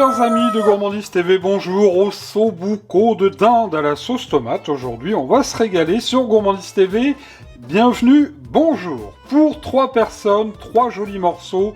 Chers amis de Gourmandise TV, bonjour. Ossobuco de dinde à la sauce tomate. Aujourd'hui, on va se régaler sur Gourmandise TV. Bienvenue, bonjour. Pour 3 personnes, 3 jolis morceaux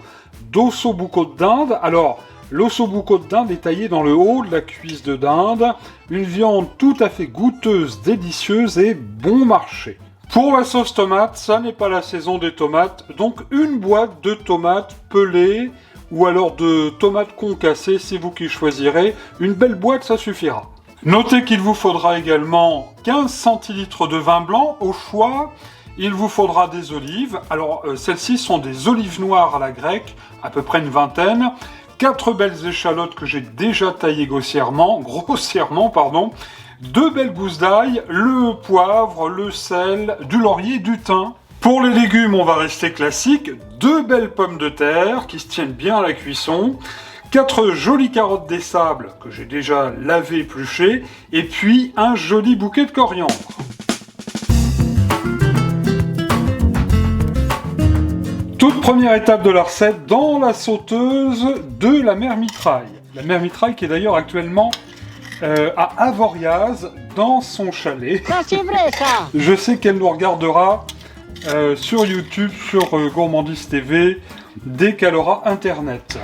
d'ossobuco de dinde. Alors, l'ossobuco de dinde est taillé dans le haut de la cuisse de dinde. Une viande tout à fait goûteuse, délicieuse et bon marché. Pour la sauce tomate, ça n'est pas la saison des tomates. Donc, une boîte de tomates pelées ou alors de tomates concassées, c'est vous qui choisirez. Une belle boîte, ça suffira. Notez qu'il vous faudra également 15 centilitres de vin blanc au choix. Il vous faudra des olives. Alors, celles-ci sont des olives noires à la grecque, à peu près une vingtaine. 4 belles échalotes que j'ai déjà taillées grossièrement. 2 belles gousses d'ail, le poivre, le sel, du laurier, du thym. Pour les légumes, on va rester classique. 2 belles pommes de terre qui se tiennent bien à la cuisson. 4 jolies carottes des sables que j'ai déjà lavées et épluchées. Et puis un joli bouquet de coriandre. Toute première étape de la recette dans la sauteuse de la mère Mitraille. La mère Mitraille qui est d'ailleurs actuellement à Avoriaz dans son chalet. Ça c'est vrai ça. Je sais qu'elle nous regardera sur YouTube, sur Gourmandise TV, dès qu'elle aura Internet.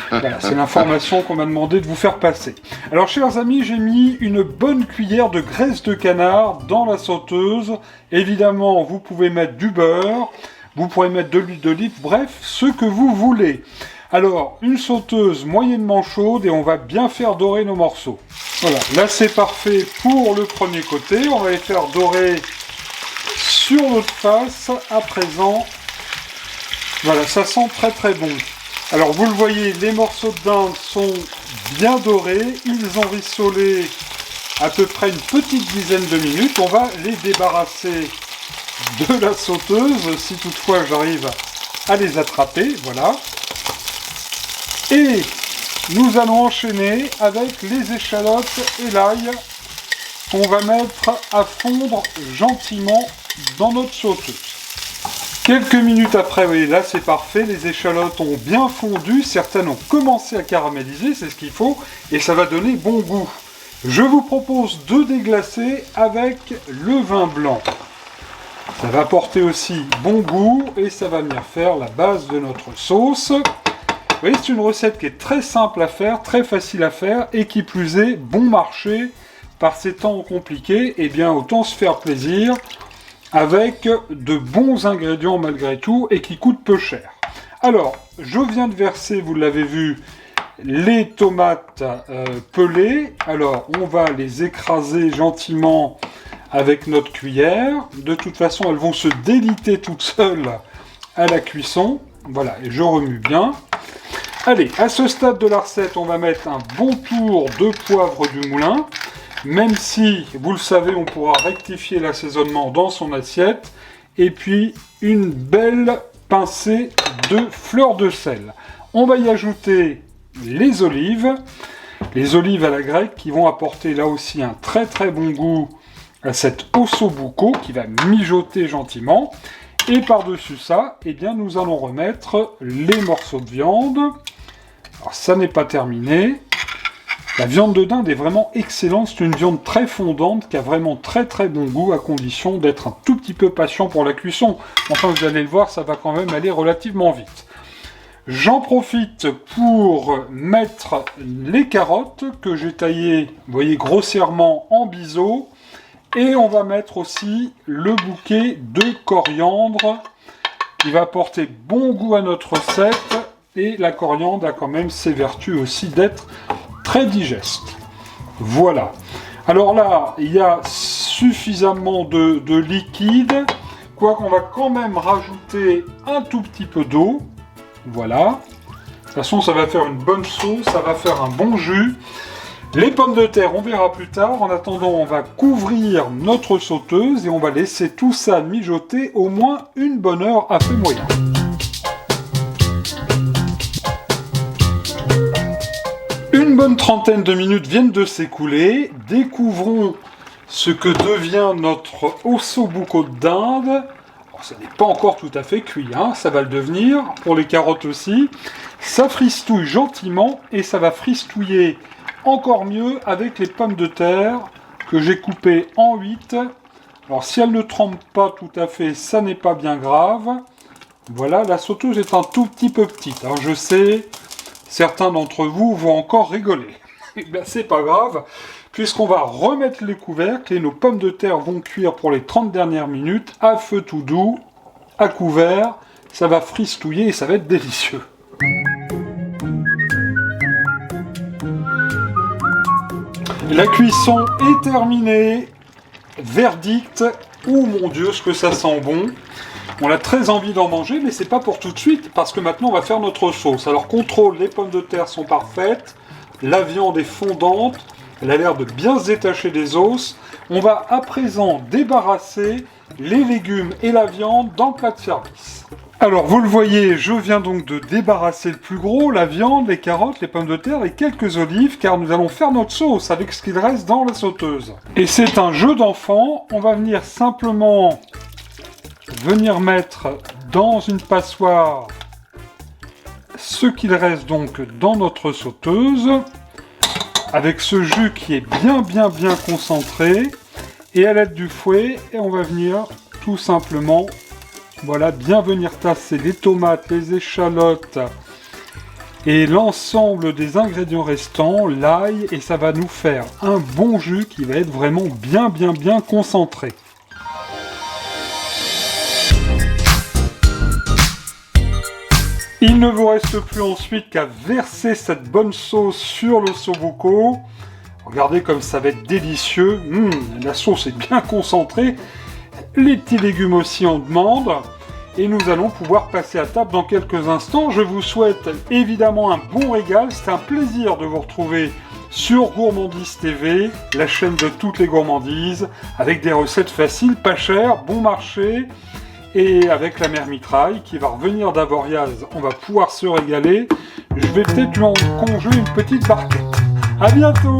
Voilà, c'est l'information qu'on m'a demandé de vous faire passer. Alors, chers amis, j'ai mis une bonne cuillère de graisse de canard dans la sauteuse. Évidemment, vous pouvez mettre du beurre, vous pourrez mettre de l'huile d'olive, bref, ce que vous voulez. Alors, une sauteuse moyennement chaude et on va bien faire dorer nos morceaux. Voilà, là c'est parfait pour le premier côté. On va les faire dorer sur l'autre face à présent. Voilà, ça sent très très bon. Alors vous le voyez, les morceaux de dinde sont bien dorés. Ils ont rissolé à peu près une petite dizaine de minutes. On va les débarrasser de la sauteuse, si toutefois j'arrive à les attraper. Voilà. Et nous allons enchaîner avec les échalotes et l'ail qu'on va mettre à fondre gentiment dans notre sauteuse. Quelques minutes après, vous voyez, là c'est parfait, les échalotes ont bien fondu, certaines ont commencé à caraméliser, c'est ce qu'il faut, et ça va donner bon goût. Je vous propose de déglacer avec le vin blanc. Ça va apporter aussi bon goût, et ça va venir faire la base de notre sauce. Vous voyez, c'est une recette qui est très simple à faire, très facile à faire, et qui plus est, bon marché. Par ces temps compliqués, eh bien autant se faire plaisir avec de bons ingrédients malgré tout et qui coûtent peu cher. Alors, je viens de verser, vous l'avez vu, les tomates pelées. Alors, on va les écraser gentiment avec notre cuillère. De toute façon, elles vont se déliter toutes seules à la cuisson. Voilà, et je remue bien. Allez, à ce stade de la recette, on va mettre un bon tour de poivre du moulin. Même si, vous le savez, on pourra rectifier l'assaisonnement dans son assiette. Et puis, une belle pincée de fleur de sel. On va y ajouter les olives à la grecque qui vont apporter là aussi un très très bon goût à cet ossobuco qui va mijoter gentiment. Et par-dessus ça, eh bien, nous allons remettre les morceaux de viande. Alors, ça n'est pas terminé. La viande de dinde est vraiment excellente, c'est une viande très fondante qui a vraiment très très bon goût à condition d'être un tout petit peu patient pour la cuisson. Enfin vous allez le voir, ça va quand même aller relativement vite. J'en profite pour mettre les carottes que j'ai taillées, vous voyez, grossièrement en biseau. Et on va mettre aussi le bouquet de coriandre qui va apporter bon goût à notre recette. Et la coriandre a quand même ses vertus aussi d'être très digeste. Voilà. Alors là, il y a suffisamment de liquide. Quoi qu'on va quand même rajouter un tout petit peu d'eau. Voilà. De toute façon, ça va faire une bonne sauce, ça va faire un bon jus. Les pommes de terre, on verra plus tard. En attendant, on va couvrir notre sauteuse et on va laisser tout ça mijoter au moins une bonne heure à feu moyen. Une bonne trentaine de minutes viennent de s'écouler. Découvrons ce que devient notre ossobuco de dinde. ça n'est pas encore tout à fait cuit, hein, ça va le devenir, pour les carottes aussi. Ça fristouille gentiment et ça va fristouiller encore mieux avec les pommes de terre que j'ai coupées en 8. Alors si elles ne trempent pas tout à fait, ça n'est pas bien grave. Voilà, la sauteuse est un tout petit peu petite. Alors je sais, certains d'entre vous vont encore rigoler. Eh bien c'est pas grave, puisqu'on va remettre les couvercles et nos pommes de terre vont cuire pour les 30 dernières minutes à feu tout doux, à couvert. Ça va fristouiller et ça va être délicieux. La cuisson est terminée. Verdict. Oh mon Dieu, ce que ça sent bon. On a très envie d'en manger, mais c'est pas pour tout de suite, parce que maintenant on va faire notre sauce. Alors contrôle, les pommes de terre sont parfaites, la viande est fondante, elle a l'air de bien se détacher des os. On va à présent débarrasser les légumes et la viande dans le plat de service. Alors vous le voyez, je viens donc de débarrasser le plus gros, la viande, les carottes, les pommes de terre et quelques olives, car nous allons faire notre sauce avec ce qu'il reste dans la sauteuse. Et c'est un jeu d'enfant, on va venir simplement mettre dans une passoire ce qu'il reste donc dans notre sauteuse, avec ce jus qui est bien concentré, et à l'aide du fouet, et on va venir tout simplement, voilà, bien venir tasser les tomates, les échalotes et l'ensemble des ingrédients restants, l'ail, et ça va nous faire un bon jus qui va être vraiment bien concentré. Il ne vous reste plus ensuite qu'à verser cette bonne sauce sur l'ossobuco. Regardez comme ça va être délicieux. La sauce est bien concentrée. Les petits légumes aussi en demandent. Et nous allons pouvoir passer à table dans quelques instants. Je vous souhaite évidemment un bon régal. C'est un plaisir de vous retrouver sur Gourmandise TV, la chaîne de toutes les gourmandises, avec des recettes faciles, pas chères, bon marché. Et avec la mère Mitraille qui va revenir d'Avoriaz, on va pouvoir se régaler. Je vais peut-être lui en congeler une petite barquette. À bientôt!